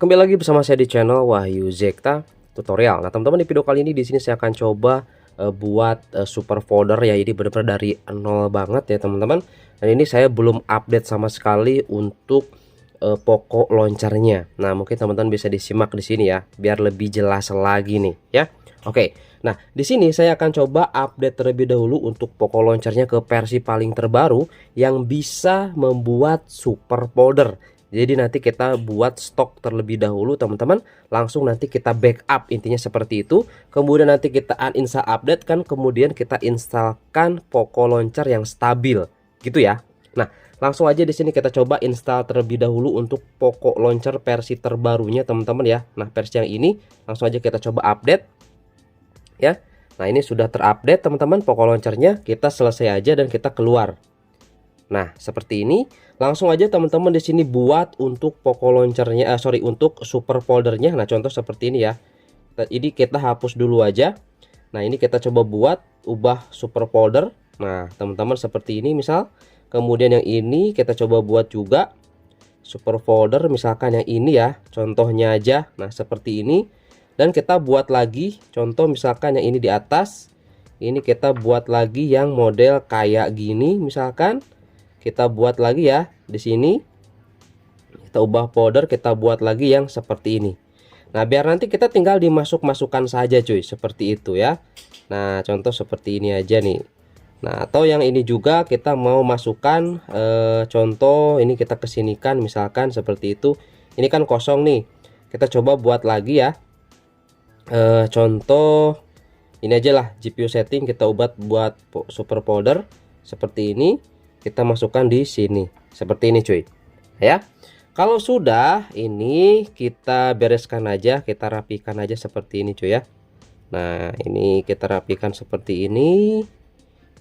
Kembali lagi bersama saya di channel Wahyu Zekta Tutorial. Nah, teman-teman, di video kali ini di sini saya akan coba buat super folder ya. Ini benar-benar dari nol banget ya, teman-teman. Dan ini saya belum update sama sekali untuk pokok launchernya. Nah, mungkin teman-teman bisa disimak di sini ya, biar lebih jelas lagi nih ya. Oke. Nah, di sini saya akan coba update terlebih dahulu untuk pokok launchernya ke versi paling terbaru yang bisa membuat super folder. Jadi nanti kita buat stok terlebih dahulu, teman-teman. Langsung nanti kita backup, intinya seperti itu. Kemudian nanti kita uninstall update kan, kemudian kita installkan Poco Launcher yang stabil, gitu ya. Nah, langsung aja di sini kita coba install terlebih dahulu untuk Poco Launcher versi terbarunya, teman-teman ya. Nah, versi yang ini langsung aja kita coba update ya. Nah, ini sudah terupdate, teman-teman, Poco Launchernya. Kita selesai aja dan kita keluar. Nah, seperti ini. Langsung aja teman-teman di sini buat untuk Poco Launchernya, untuk super foldernya. Nah, contoh seperti ini ya. Ini kita hapus dulu aja. Nah, ini kita coba buat ubah super folder. Nah, teman-teman seperti ini misal. Kemudian yang ini kita coba buat juga super folder, misalkan yang ini ya. Contohnya aja. Nah, seperti ini. Dan kita buat lagi contoh misalkan yang ini di atas. Ini kita buat lagi yang model kayak gini misalkan. Kita buat lagi ya di sini, kita ubah folder, kita buat lagi yang seperti ini. Nah, biar nanti kita tinggal dimasukkan saja cuy, seperti itu ya. Nah, contoh seperti ini aja nih. Nah, atau yang ini juga kita mau masukkan contoh ini, kita kesinikan misalkan seperti itu. Ini kan kosong nih, kita coba buat lagi ya. Contoh ini aja lah, GPU setting kita ubah buat super folder seperti ini. Kita masukkan di sini seperti ini cuy ya. Kalau sudah, ini kita bereskan aja, kita rapikan aja seperti ini cuy ya. Nah, ini kita rapikan seperti ini.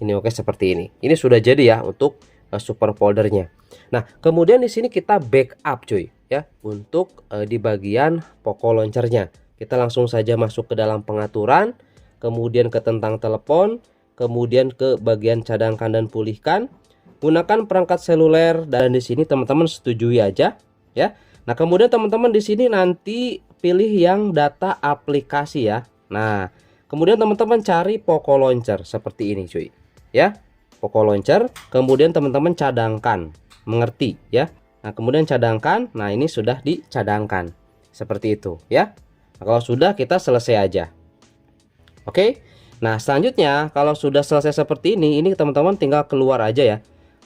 Ini oke seperti ini. Ini sudah jadi ya untuk super foldernya. Nah, kemudian di sini kita backup cuy ya, untuk di bagian Poco Launchernya. Kita langsung saja masuk ke dalam pengaturan, kemudian ke tentang telepon, kemudian ke bagian cadangkan dan pulihkan. Gunakan perangkat seluler, dan di sini teman-teman setujui aja ya. Nah, kemudian teman-teman di sini nanti pilih yang data aplikasi ya. Nah, kemudian teman-teman cari Poco Launcher seperti ini cuy ya. Poco Launcher, kemudian teman-teman cadangkan, mengerti ya. Nah, kemudian cadangkan. Nah, ini sudah dicadangkan seperti itu ya. Nah, kalau sudah, kita selesai aja. Oke. Nah, selanjutnya kalau sudah selesai seperti ini teman-teman tinggal keluar aja ya.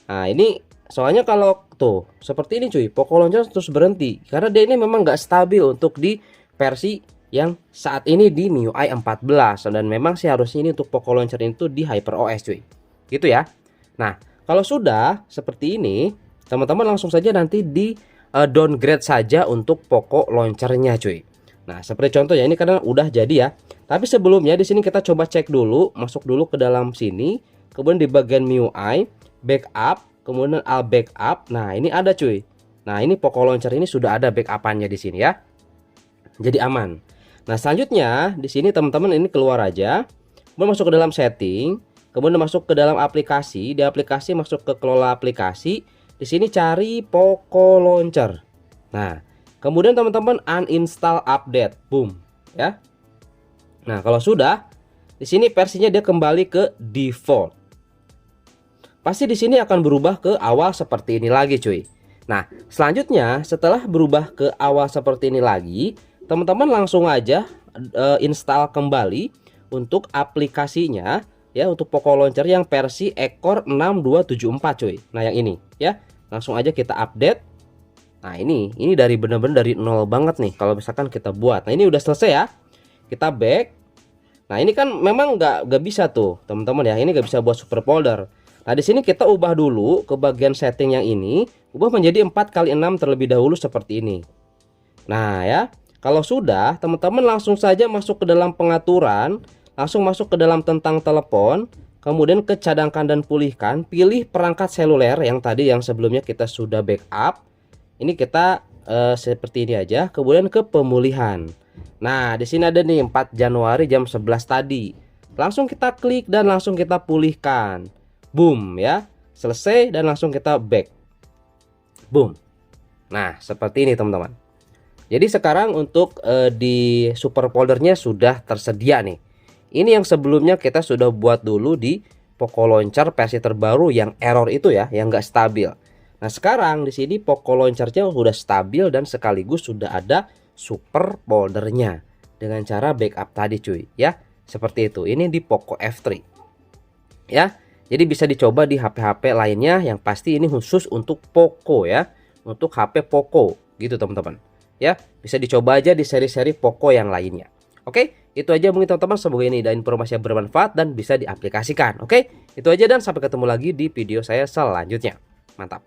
Nah, ini soalnya kalau tuh seperti ini cuy, Poco Launcher terus berhenti karena dia ini memang nggak stabil untuk di versi yang saat ini di MIUI 14. Dan memang sih harusnya ini untuk Poco Launcher itu di HyperOS cuy, gitu ya. Nah, kalau sudah seperti ini, teman-teman langsung saja nanti di downgrade saja untuk Poco Launchernya cuy. Nah, seperti contoh ya, ini karena udah jadi ya. Tapi sebelumnya di sini kita coba cek dulu, masuk dulu ke dalam sini, kemudian di bagian MIUI backup, kemudian all backup. Nah, ini ada cuy. Nah, ini Poco Launcher ini sudah ada backupannya di sini ya. Jadi aman. Nah, selanjutnya di sini teman-teman ini keluar aja. Kemudian masuk ke dalam setting, kemudian masuk ke dalam aplikasi, di aplikasi masuk ke kelola aplikasi. Di sini cari Poco Launcher. Nah, kemudian teman-teman uninstall update. Boom, ya. Nah, kalau sudah, di sini versinya dia kembali ke default. Pasti di sini akan berubah ke awal seperti ini lagi cuy. Nah, selanjutnya setelah berubah ke awal seperti ini lagi, teman-teman langsung aja install kembali untuk aplikasinya ya, untuk Poco Launcher yang versi Ekor 6274 cuy. Nah, yang ini ya. Langsung aja kita update. Nah, ini dari benar-benar dari nol banget nih kalau misalkan kita buat. Nah, ini udah selesai ya. Kita back. Nah, ini kan memang nggak bisa tuh, teman-teman ya. Ini nggak bisa buat super folder. Nah, di sini kita ubah dulu ke bagian setting yang ini, ubah menjadi 4x6 terlebih dahulu seperti ini. Nah, ya. Kalau sudah, teman-teman langsung saja masuk ke dalam pengaturan, langsung masuk ke dalam tentang telepon, kemudian ke cadangkan dan pulihkan, pilih perangkat seluler yang tadi yang sebelumnya kita sudah backup. Ini kita seperti ini aja, kemudian ke pemulihan. Nah, di sini ada nih 4 Januari jam 11 tadi. Langsung kita klik dan langsung kita pulihkan. Boom ya, selesai dan langsung kita back. Boom. Nah, seperti ini teman-teman. Jadi sekarang untuk di super foldernya sudah tersedia nih. Ini yang sebelumnya kita sudah buat dulu di Poco Launcher versi terbaru yang error itu ya, yang nggak stabil. Nah sekarang di sini Poco Launchernya sudah stabil dan sekaligus sudah ada super foldernya dengan cara backup tadi cuy ya, seperti itu. Ini di Poco F3 ya. Jadi bisa dicoba di HP-HP lainnya, yang pasti ini khusus untuk Poco ya, untuk HP Poco gitu teman-teman ya. Bisa dicoba aja di seri-seri Poco yang lainnya. Oke, itu aja mungkin teman-teman. Semoga ini ada informasi yang bermanfaat dan bisa diaplikasikan. Oke, itu aja dan sampai ketemu lagi di video saya selanjutnya. Mantap.